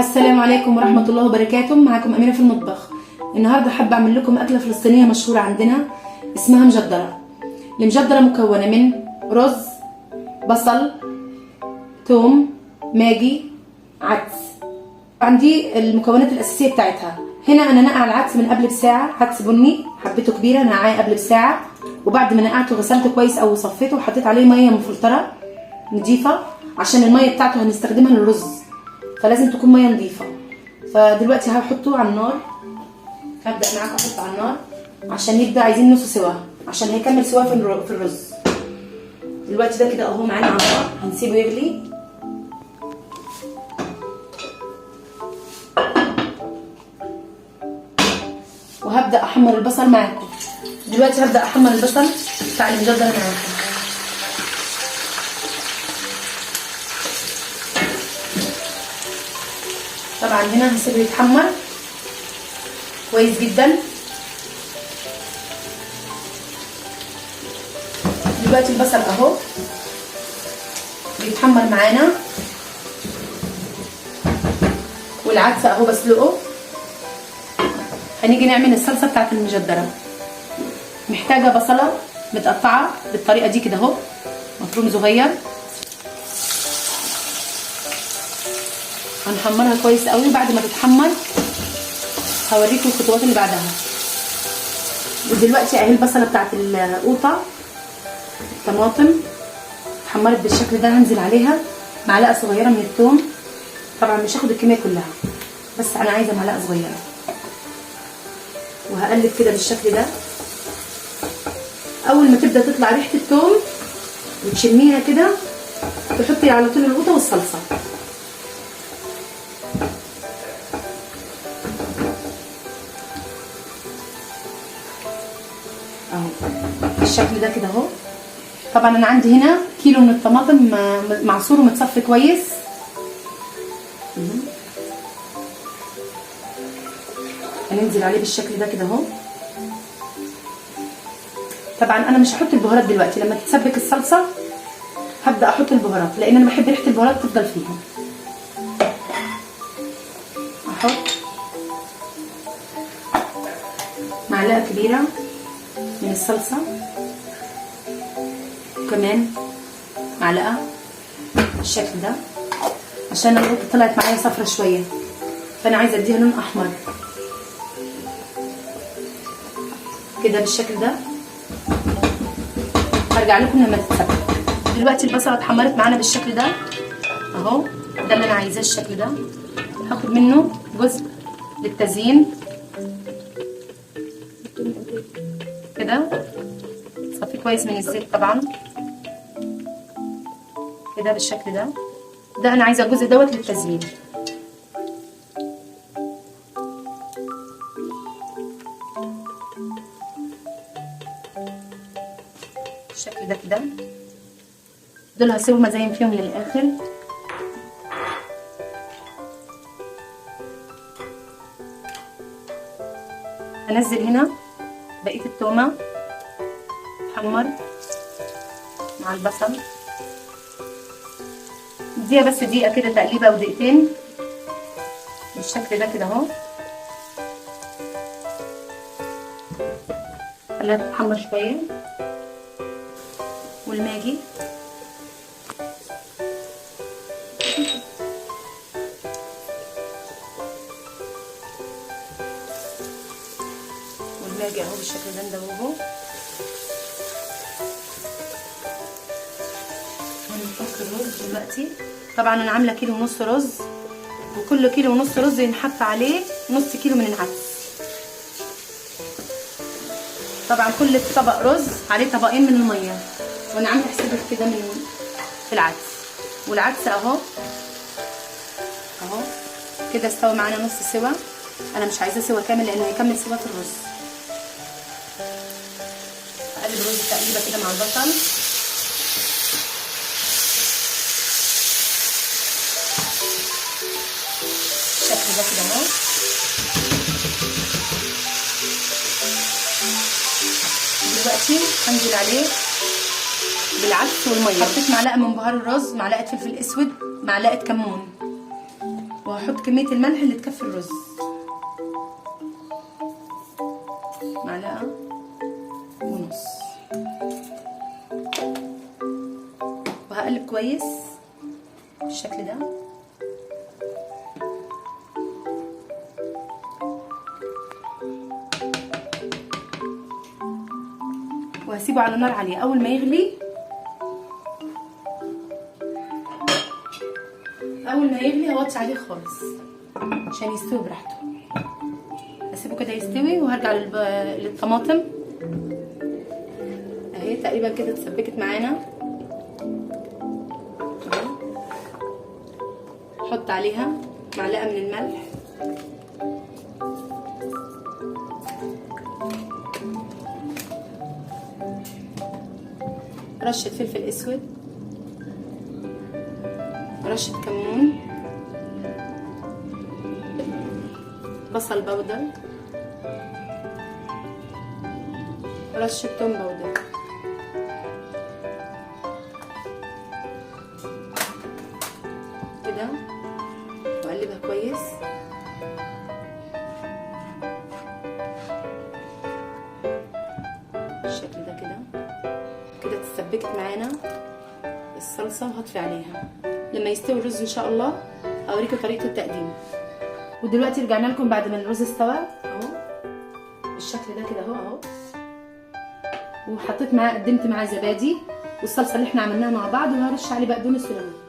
السلام عليكم ورحمة الله وبركاته. معكم أميرة في المطبخ. النهاردة حابة أعمل لكم أكلة فلسطينية مشهورة عندنا اسمها مجدرة. المجدرة مكونة من رز، بصل، ثوم، ماجي، عدس. عندي المكونات الأساسية بتاعتها. هنا أنا نقع العدس من قبل بساعة، عدس بني حبته كبيرة نقعاه قبل بساعة، وبعد ما نقعته غسلته كويس أو صفيته وحطيت عليه مية مفلترة نضيفة عشان المية بتاعته هنستخدمها للرز، فلازم تكون ميه نظيفه. فدلوقتي هحطه على النار. هبدا معاكم احطه على النار عشان يبدا، عايزين نص سوا عشان هيكمل سوا في الرز. دلوقتي ده كده اهو معانا على النار، هنسيبه يغلي. وهبدا احمر البصل معاكم. دلوقتي هبدا احمر البصل بتاع المجدره معاكم. طبعا هنا هسيبه يتحمر كويس جدا. دلوقتي البصل اهو بيتحمر معانا، والعدس اهو بسلقه. هنيجي نعمل الصلصه بتاعت المجدره. محتاجه بصله متقطعه بالطريقه دي كده اهو، مفروم صغير. هنحمرها كويس قوي. بعد ما تتحمر هوريكم الخطوات اللي بعدها. ودلوقتي اهي البصله بتاعت القوطه، الطماطم اتحمرت بالشكل ده. هنزل عليها معلقه صغيره من الثوم. طبعا مش هاخد الكميه كلها، بس انا عايزه معلقه صغيره. وهقلب كده بالشكل ده. اول ما تبدا تطلع ريحه الثوم وتشميها كده تحطي على طول القوطه والصلصه اهو بالشكل ده كده اهو. طبعا انا عندي هنا كيلو من الطماطم معصور ومتصفي كويس. هننزل عليه بالشكل ده كده اهو. طبعا انا مش هحط البهارات دلوقتي، لما تتسبك الصلصه هبدا احط البهارات، لان انا بحب ريحه البهارات تفضل فيها. احط معلقه كبيره من الصلصه، وكمان معلقه بالشكل ده عشان القوطه طلعت معايا صفرة شويه، فانا عايزه اديها لون احمر كده بالشكل ده. هرجع لكم لما تتسبك. دلوقتي البصله اتحمرت معانا بالشكل ده اهو. ده اللي انا عايزاه الشكل ده. هاخد منه جزء للتزيين كده، صفي كويس من الزيت طبعا كده بالشكل ده. ده انا عايزه الجزء دوت للتزيين. بالشكل ده كده. دول هسيبهم ازين فيهم للاخر. هنزل هنا بقيه التومه تحمر مع البصل. اديها بس دقيقه كده تقليبه او دقيقتين بالشكل ده كده اهو. خليها تتحمر شويه. والماجي اهو بالشكل ده ندوبه. هنحط الرز دلوقتي. طبعا انا عامله كيلو ونص رز، وكل كيلو ونص رز ينحط عليه نص كيلو من العدس. طبعا كل طبق رز عليه طبقين من الميه، وانا عامله حسابي كده من في العدس. والعدس اهو كده استوى معانا نص سوا. انا مش عايزاه سوا كامل لانه هيكمل سوا في الرز. هقلب الرز تقليبه كده مع البصل. بالشكل ده كده اهو. دلوقتي هنزل عليه بالعدس والميه. حطيت معلقه من بهار الرز، معلقه فلفل اسود، معلقه كمون، وهحط كميه الملح اللي تكفي الرز، معلقه ونص، وهقلب كويس بالشكل ده. وهسيبه على نار عاليه. اول ما يغلي هوطي عليه خالص عشان يستوي براحته. هسيبه كده يستوي وهرجع للطماطم اهي. تقريبا كده اتسبكت معانا. احط عليها معلقه من الملح، رشه فلفل اسود، رشه كمون، بصل بودر، رشه توم بودر. كده واقلبها كويس. بالشكل ده كده اتسبكت معانا الصلصه، وهطفي عليها. لما يستوي الرز ان شاء الله هوريكم طريقه التقديم. ودلوقتي رجعنا لكم بعد ما الرز استوى اهو بالشكل ده كده اهو. وحطيت معاه، قدمت معاه زبادي والصلصه اللي احنا عملناها مع بعض، وهرش عليه بقدونس وليمون.